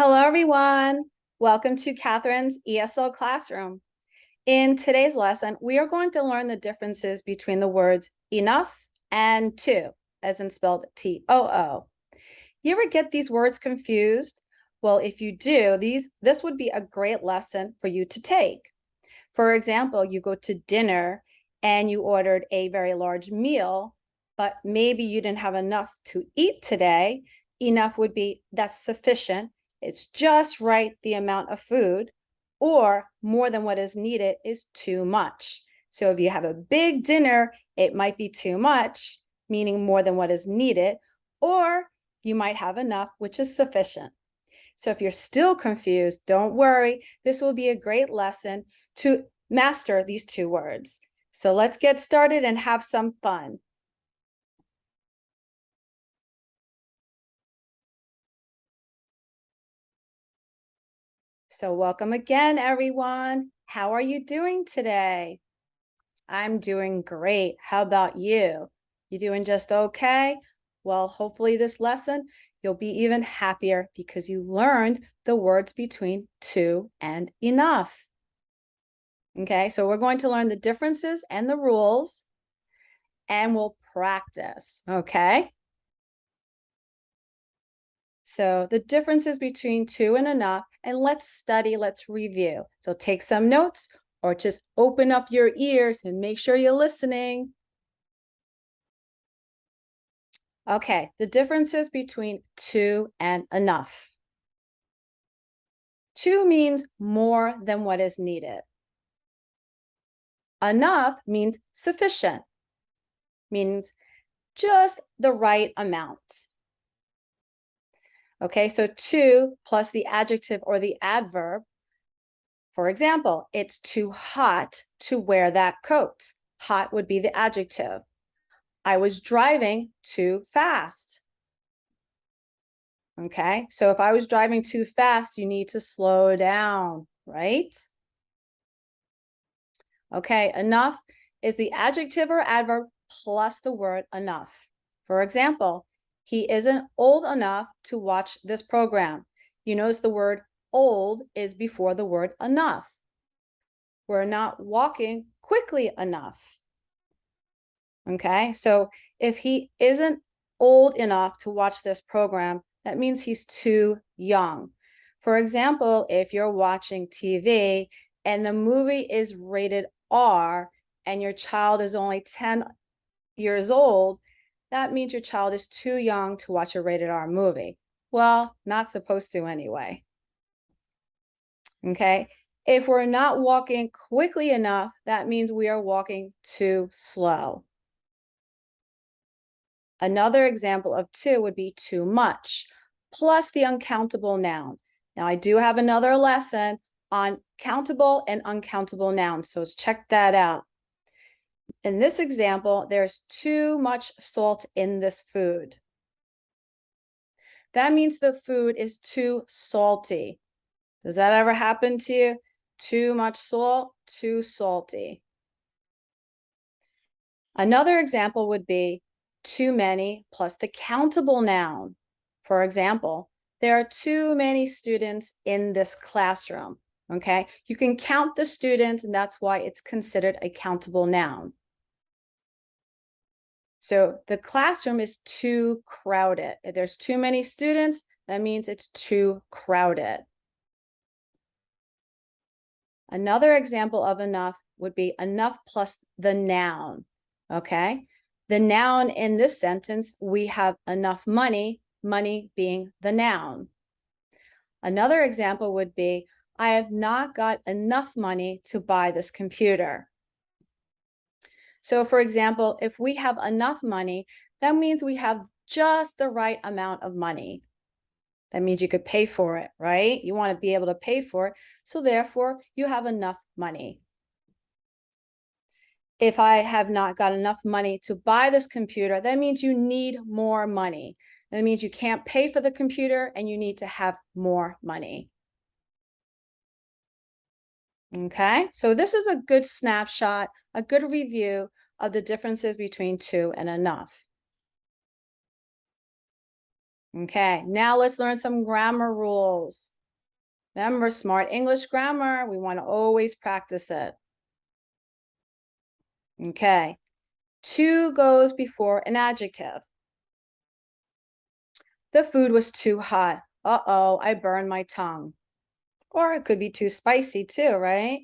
Hello, everyone. Welcome to Catherine's ESL classroom. In today's lesson, we are going to learn the differences between the words enough and to, as in spelled T-O-O. You ever get these words confused? Well, if you do, this would be a great lesson for you to take. For example, you go to dinner and you ordered a very large meal, but maybe you didn't have enough to eat today. Enough would be that's sufficient. It's just right the amount of food, or more than what is needed is too much. So if you have a big dinner, it might be too much, meaning more than what is needed, or you might have enough, which is sufficient. So if you're still confused, don't worry. This will be a great lesson to master these two words. So let's get started and have some fun. So welcome again, everyone. How are you doing today? I'm doing great. How about you? You doing just okay? Well, hopefully this lesson, you'll be even happier because you learned the words between to and enough. Okay, so we're going to learn the differences and the rules, and we'll practice, okay? So the differences between to and enough, and let's study, let's review. So take some notes or just open up your ears and make sure you're listening. Okay, the differences between to and enough. To means more than what is needed. Enough means sufficient, means just the right amount. Okay, so to plus the adjective or the adverb. For example, it's too hot to wear that coat. Hot would be the adjective. I was driving too fast. Okay, so if I was driving too fast, you need to slow down, right? Okay, enough is the adjective or adverb plus the word enough. For example, he isn't old enough to watch this program. You notice the word old is before the word enough. We're not walking quickly enough. Okay, so if he isn't old enough to watch this program, that means he's too young. For example, if you're watching TV and the movie is rated R and your child is only 10 years old, that means your child is too young to watch a rated R movie. Well, not supposed to anyway. Okay, if we're not walking quickly enough, that means we are walking too slow. Another example of to would be too much, plus the uncountable noun. Now, I do have another lesson on countable and uncountable nouns, so let's check that out. In this example, there's too much salt in this food. That means the food is too salty. Does that ever happen to you? Too much salt, too salty. Another example would be too many plus the countable noun. For example, there are too many students in this classroom. Okay, you can count the students, and that's why it's considered a countable noun. So the classroom is too crowded. If there's too many students, that means it's too crowded. Another example of enough would be enough plus the noun. Okay, the noun in this sentence, we have enough money, money being the noun. Another example would be, I have not got enough money to buy this computer. So for example, if we have enough money, that means we have just the right amount of money. That means you could pay for it, right? You want to be able to pay for it. So therefore, you have enough money. If I have not got enough money to buy this computer, that means you need more money. That means you can't pay for the computer and you need to have more money. Okay, so this is a good snapshot, a good review of the differences between to and enough. Okay, now let's learn some grammar rules. Remember, smart English grammar, we want to always practice it. Okay, to goes before an adjective. The food was too hot. Uh-oh, I burned my tongue. Or it could be too spicy too, right?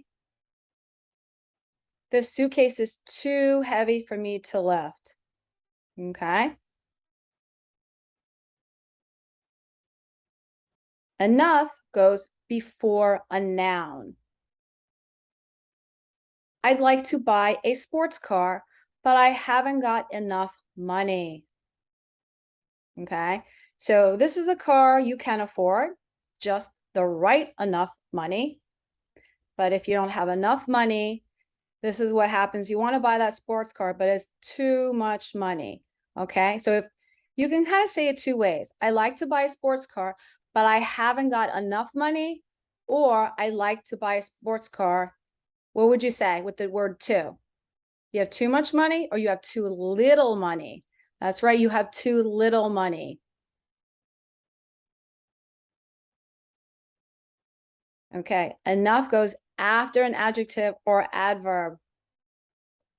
The suitcase is too heavy for me to lift. Okay. Enough goes before a noun. I'd like to buy a sports car, but I haven't got enough money. Okay. So this is a car you can afford, just the right enough money. But if you don't have enough money, this is what happens. You want to buy that sports car, but it's too much money. Okay. So if you can kind of say it two ways. I like to buy a sports car, but I haven't got enough money, or I like to buy a sports car. What would you say with the word too? You have too much money or you have too little money? That's right. You have too little money. Okay. Enough goes after an adjective or adverb.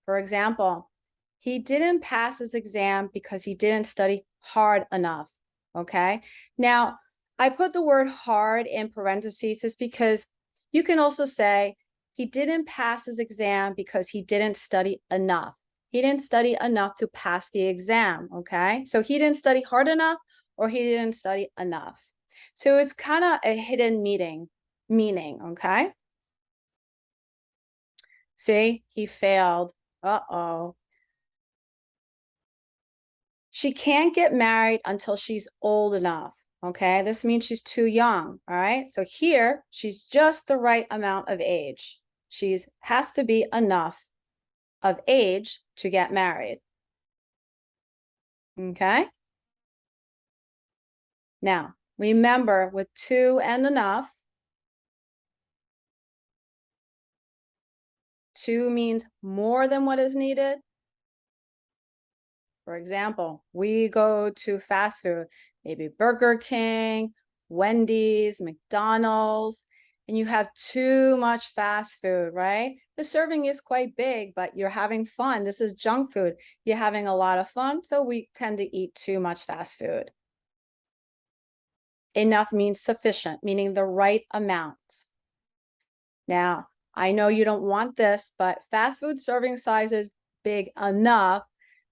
For example, he didn't pass his exam because he didn't study hard enough. Okay. Now, I put the word hard in parentheses just because you can also say he didn't pass his exam because he didn't study enough. He didn't study enough to pass the exam. Okay. So he didn't study hard enough or he didn't study enough. So it's kind of a hidden meaning. Okay. See, he failed. Uh-oh. She can't get married until she's old enough. Okay, this means she's too young. All right, so here she's just the right amount of age. She's has to be enough of age to get married. Okay, now remember with to and enough, to means more than what is needed. For example, we go to fast food, maybe Burger King, Wendy's, McDonald's, and you have too much fast food, right? The serving is quite big, but you're having fun. This is junk food. You're having a lot of fun, so we tend to eat too much fast food. Enough means sufficient, meaning the right amount. Now, I know you don't want this, but fast food serving size is big enough.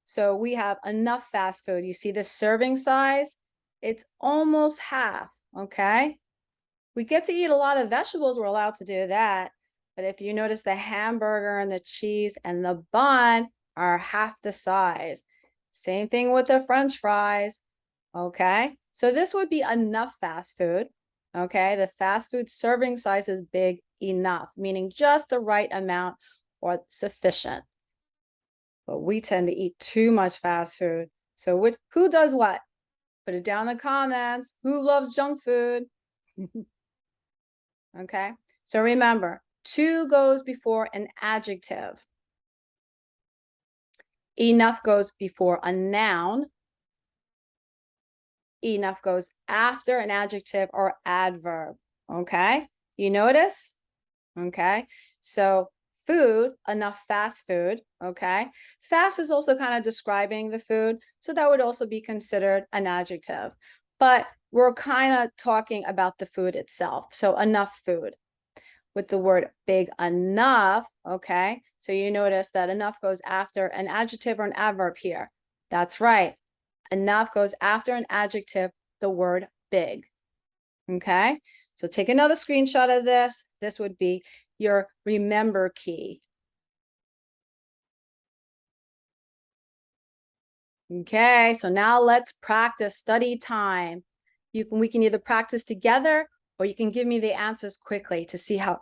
So we have enough fast food. You see the serving size? It's almost half, okay? We get to eat a lot of vegetables. We're allowed to do that. But if you notice the hamburger and the cheese and the bun are half the size. Same thing with the French fries, okay? So this would be enough fast food, okay? The fast food serving size is big enough, meaning just the right amount or sufficient. But we tend to eat too much fast food. So who does what? Put it down in the comments. Who loves junk food? Okay. So remember, to goes before an adjective. Enough goes before a noun. Enough goes after an adjective or adverb. Okay. You notice? Okay. So food, enough fast food. Okay. Fast is also kind of describing the food. So that would also be considered an adjective. But we're kind of talking about the food itself. So enough food. With the word big enough, okay? So you notice that enough goes after an adjective or an adverb here. That's right. Enough goes after an adjective, the word big. Okay? So take another screenshot of this. This would be your remember key. Okay, so now let's practice study time. We can either practice together or you can give me the answers quickly to see how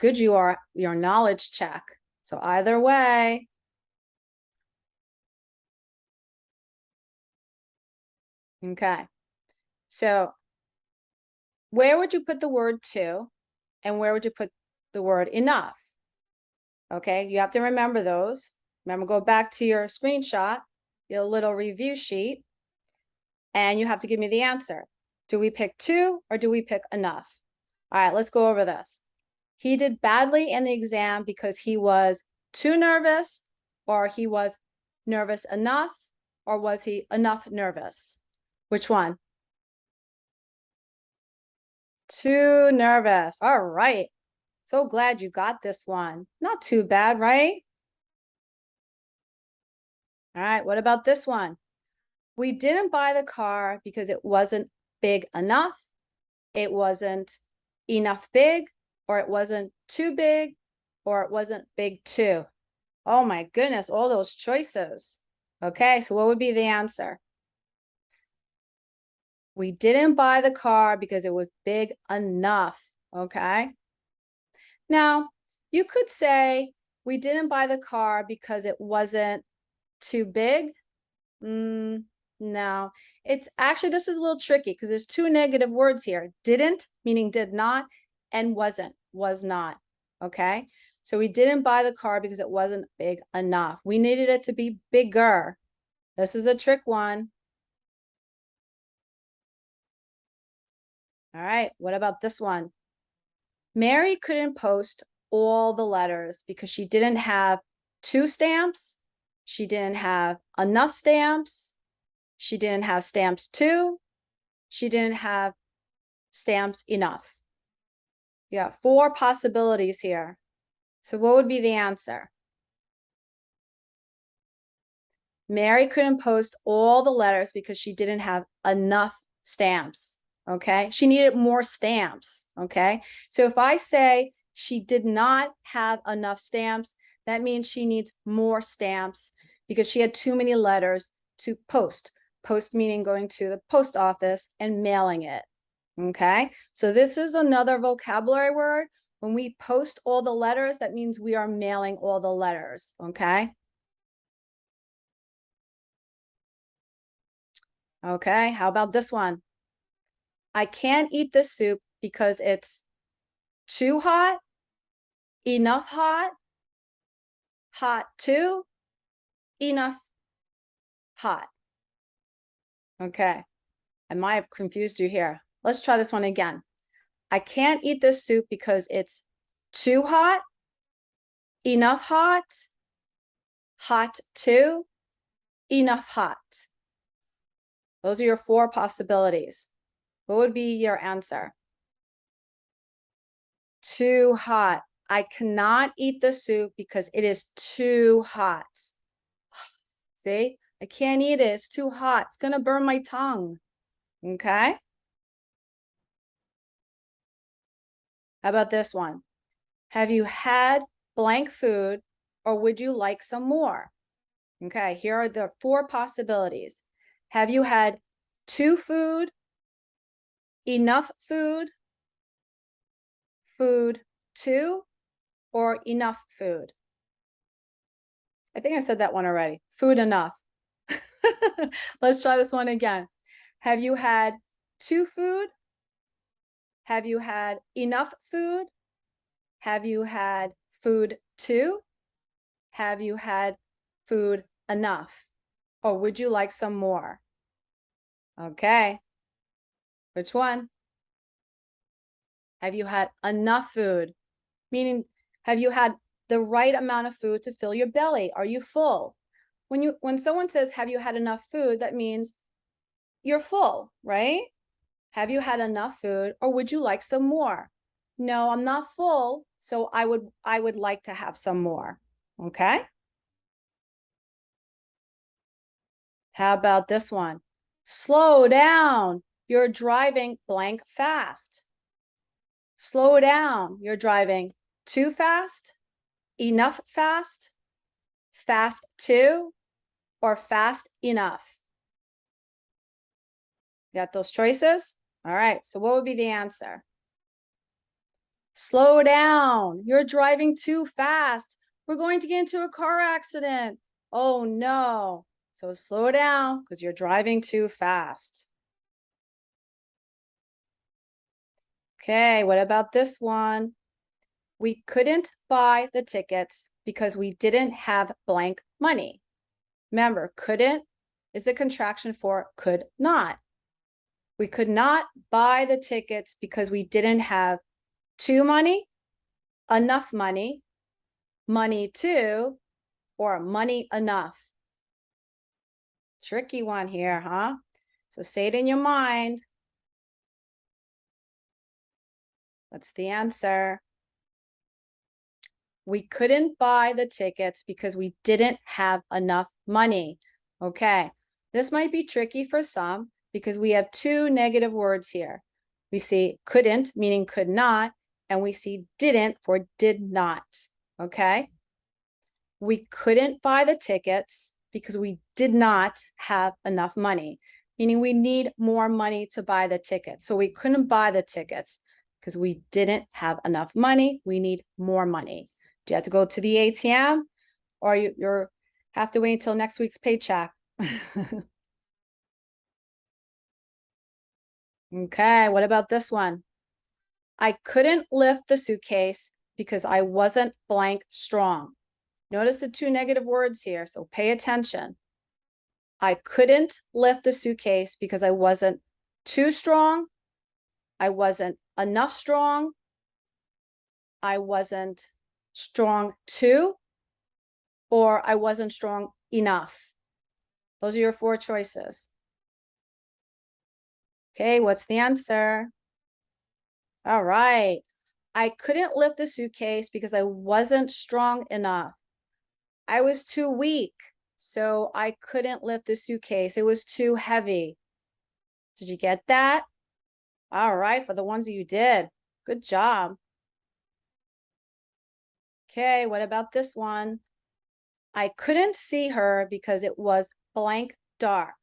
good you are, your knowledge check. So either way. Okay. So where would you put the word to and where would you put the word enough? Okay, you have to remember those. Remember, go back to your screenshot, your little review sheet. And you have to give me the answer. Do we pick two or do we pick enough? All right, let's go over this. He did badly in the exam because he was too nervous, or he was nervous enough, or was he enough nervous? Which one? Too nervous. All right. So glad you got this one. Not too bad, right? All right, what about this one? We didn't buy the car because it wasn't big enough, it wasn't enough big, or it wasn't too big, or it wasn't big too. Oh my goodness, all those choices. Okay, so what would be the answer? We didn't buy the car because it was big enough. Okay. Now, you could say we didn't buy the car because it wasn't too big. No, it's actually, this is a little tricky because there's two negative words here. Didn't, meaning did not, and wasn't, was not. Okay. So we didn't buy the car because it wasn't big enough. We needed it to be bigger. This is a trick one. All right, what about this one? Mary couldn't post all the letters because she didn't have two stamps. She didn't have enough stamps. She didn't have stamps two. She didn't have stamps enough. You got four possibilities here. So what would be the answer? Mary couldn't post all the letters because she didn't have enough stamps. Okay, she needed more stamps. Okay, so if I say she did not have enough stamps, that means she needs more stamps because she had too many letters to post. Post meaning going to the post office and mailing it. Okay, so this is another vocabulary word. When we post all the letters, that means we are mailing all the letters. Okay. Okay, how about this one? I can't eat this soup because it's too hot, enough hot, hot too, enough hot. Okay, I might have confused you here. Let's try this one again. I can't eat this soup because it's too hot, enough hot, hot too, enough hot. Those are your four possibilities. What would be your answer? Too hot. I cannot eat the soup because it is too hot. See, I can't eat it. It's too hot. It's going to burn my tongue. Okay. How about this one? Have you had blank food or would you like some more? Okay, here are the four possibilities. Have you had too food, enough food, food too, or enough food? I think I said that one already. Food enough. Let's try this one again. Have you had too food? Have you had enough food? Have you had food too? Have you had food enough? Or would you like some more? Okay. Which one? Have you had enough food? Meaning, have you had the right amount of food to fill your belly? Are you full? When someone says, have you had enough food, that means you're full, right? Have you had enough food or would you like some more? No, I'm not full, so I would like to have some more. Okay? How about this one? Slow down. You're driving blank fast. Slow down. You're driving too fast, enough fast, fast too, or fast enough. Got those choices? All right, so what would be the answer? Slow down. You're driving too fast. We're going to get into a car accident. Oh no. So slow down because you're driving too fast. Okay, what about this one? We couldn't buy the tickets because we didn't have blank money. Remember, couldn't is the contraction for could not. We could not buy the tickets because we didn't have too money, enough money, money to, or money enough. Tricky one here, huh? So say it in your mind. What's the answer? We couldn't buy the tickets because we didn't have enough money. Okay, this might be tricky for some because we have two negative words here. We see couldn't, meaning could not, and we see didn't for did not. Okay, we couldn't buy the tickets because we did not have enough money, meaning we need more money to buy the tickets. So we couldn't buy the tickets because we didn't have enough money. We need more money. Do you have to go to the ATM, or you're have to wait until next week's paycheck? Okay, what about this one? I couldn't lift the suitcase because I wasn't blank strong. Notice the two negative words here, so pay attention. I couldn't lift the suitcase because I wasn't too strong. I wasn't enough strong. I wasn't strong too, or I wasn't strong enough. Those are your four choices. Okay, what's the answer? All right. I couldn't lift the suitcase because I wasn't strong enough. I was too weak, so I couldn't lift the suitcase. It was too heavy. Did you get that? All right, for the ones that you did. Good job. Okay, what about this one? I couldn't see her because it was blank dark.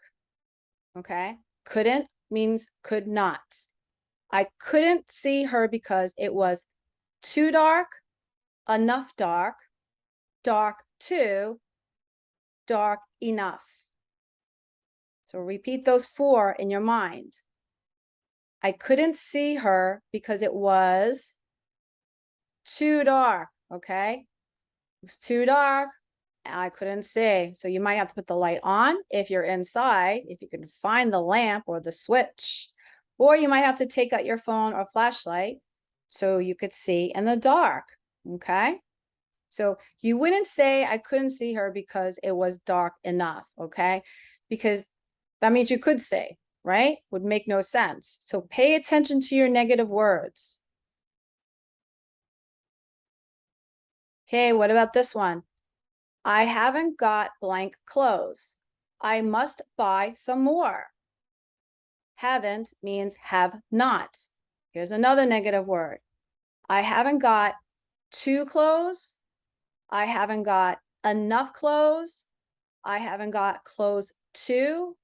Okay, couldn't means could not. I couldn't see her because it was too dark, enough dark, dark too, dark enough. So repeat those four in your mind. I couldn't see her because it was too dark, okay? It was too dark, and I couldn't see. So you might have to put the light on if you're inside, if you can find the lamp or the switch. Or you might have to take out your phone or flashlight so you could see in the dark, okay? So you wouldn't say I couldn't see her because it was dark enough, okay? Because that means you could say, right? Would make no sense. So pay attention to your negative words. Okay, what about this one? I haven't got blank clothes. I must buy some more. Haven't means have not. Here's another negative word. I haven't got two clothes. I haven't got enough clothes. I haven't got clothes to.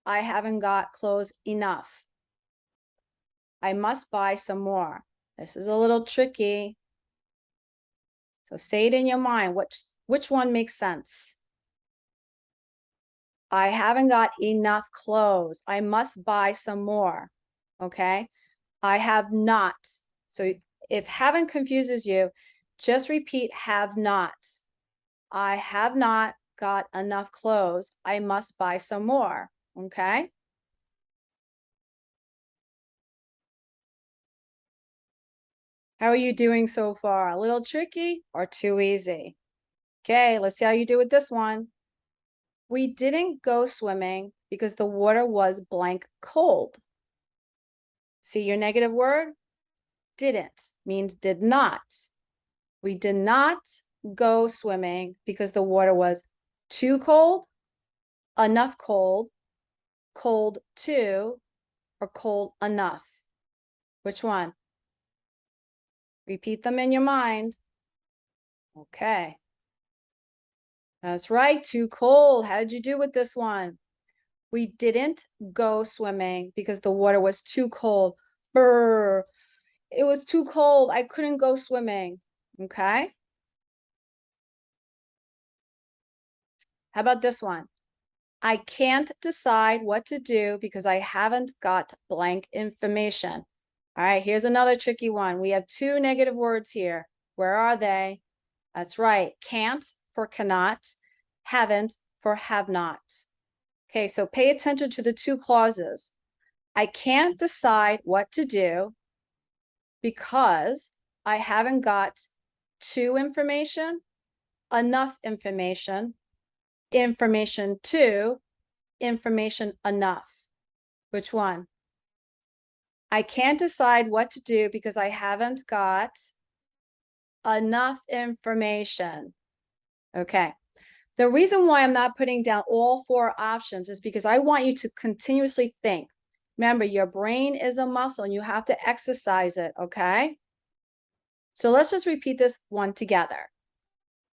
I haven't got clothes enough. I must buy some more. This is a little tricky. So say it in your mind. Which one makes sense? I haven't got enough clothes. I must buy some more. Okay. I have not. So if haven't confuses you, just repeat have not. I have not got enough clothes. I must buy some more. Okay. How are you doing so far? A little tricky or too easy? Okay, let's see how you do with this one. We didn't go swimming because the water was blank cold. See your negative word? Didn't means did not. We did not go swimming because the water was too cold, enough cold, cold too, or cold enough. Which one? Repeat them in your mind. Okay. That's right, too cold. How did you do with this one? We didn't go swimming because the water was too cold. Brr. It was too cold. I couldn't go swimming. Okay. How about this one? I can't decide what to do because I haven't got blank information. All right, here's another tricky one. We have two negative words here. Where are they? That's right. Can't for cannot, haven't for have not. Okay, so pay attention to the two clauses. I can't decide what to do because I haven't got to information, enough information, information to, information enough. Which one? I can't decide what to do because I haven't got enough information. Okay. The reason why I'm not putting down all four options is because I want you to continuously think. Remember, your brain is a muscle and you have to exercise it, okay? So let's just repeat this one together.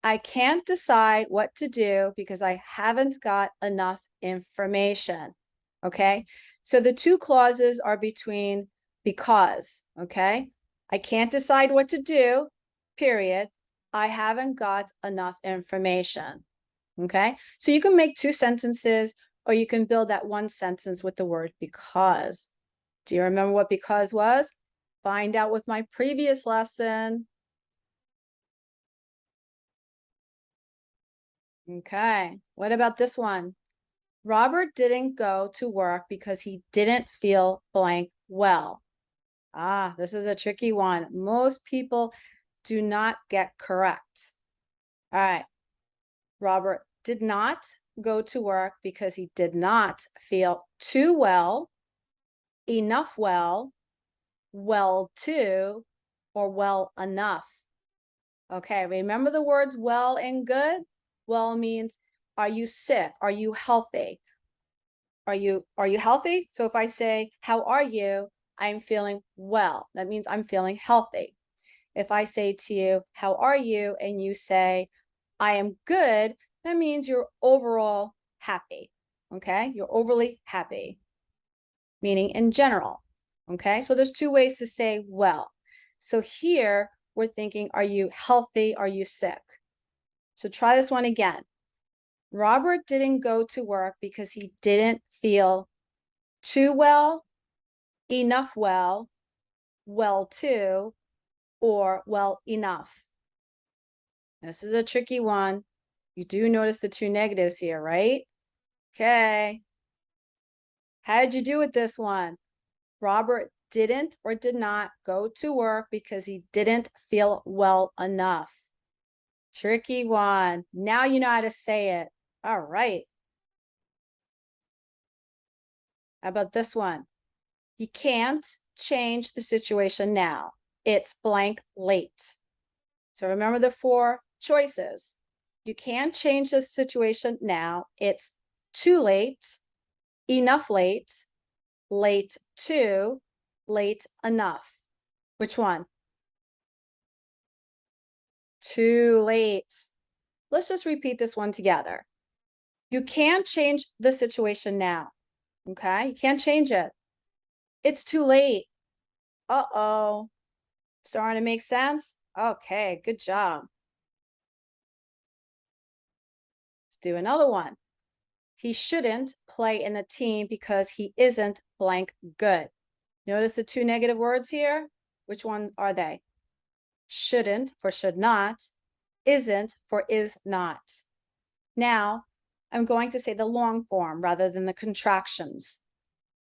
I can't decide what to do because I haven't got enough information, okay? So the two clauses are between because, okay? I can't decide what to do, period. I haven't got enough information, okay? So you can make two sentences or you can build that one sentence with the word because. Do you remember what because was? Find out with my previous lesson. Okay, what about this one? Robert didn't go to work because he didn't feel blank well. Ah, this is a tricky one. Most people do not get correct. All right. Robert did not go to work because he did not feel too well, enough well, well to, or well enough. Okay, remember the words well and good? Well means, are you sick? Are you healthy? Are you healthy? So if I say, how are you? I'm feeling well. That means I'm feeling healthy. If I say to you, how are you? And you say, I am good, that means you're overall happy. Okay, you're overly happy, meaning in general. Okay, so there's two ways to say well. So here we're thinking, are you healthy? Are you sick? So try this one again. Robert didn't go to work because he didn't feel too well, enough well, well to, or well enough. This is a tricky one. You do notice the two negatives here, right? Okay. How did you do with this one? Robert didn't or did not go to work because he didn't feel well enough. Tricky one. Now you know how to say it. All right. How about this one? You can't change the situation now. It's blank late. So remember the four choices. You can't change the situation now. It's too late, enough late, late to, late enough. Which one? Too late. Let's just repeat this one together. You can't change the situation now. Okay, you can't change it. It's too late. Uh-oh. Starting to make sense? Okay, good job. Let's do another one. He shouldn't play in the team because he isn't blank good. Notice the two negative words here? Which one are they? Shouldn't for should not, isn't for is not. Now, I'm going to say the long form rather than the contractions.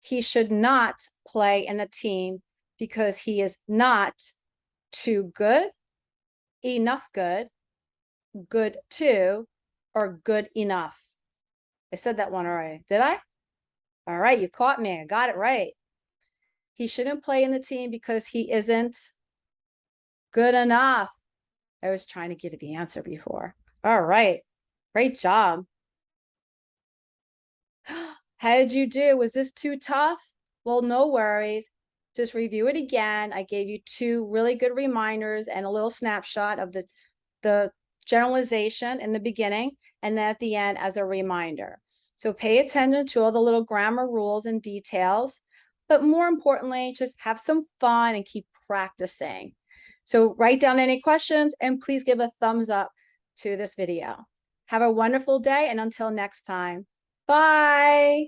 He should not play in the team because he is not too good, enough good, good to, or good enough. I said that one already, did I? All right, you caught me. I got it right. He shouldn't play in the team because he isn't good enough. I was trying to give you the answer before. All right, great job. How did you do? Was this too tough? Well, no worries. Just review it again. I gave you two really good reminders and a little snapshot of the generalization in the beginning and then at the end as a reminder. So pay attention to all the little grammar rules and details, but more importantly, just have some fun and keep practicing. So write down any questions and please give a thumbs up to this video. Have a wonderful day and until next time, bye.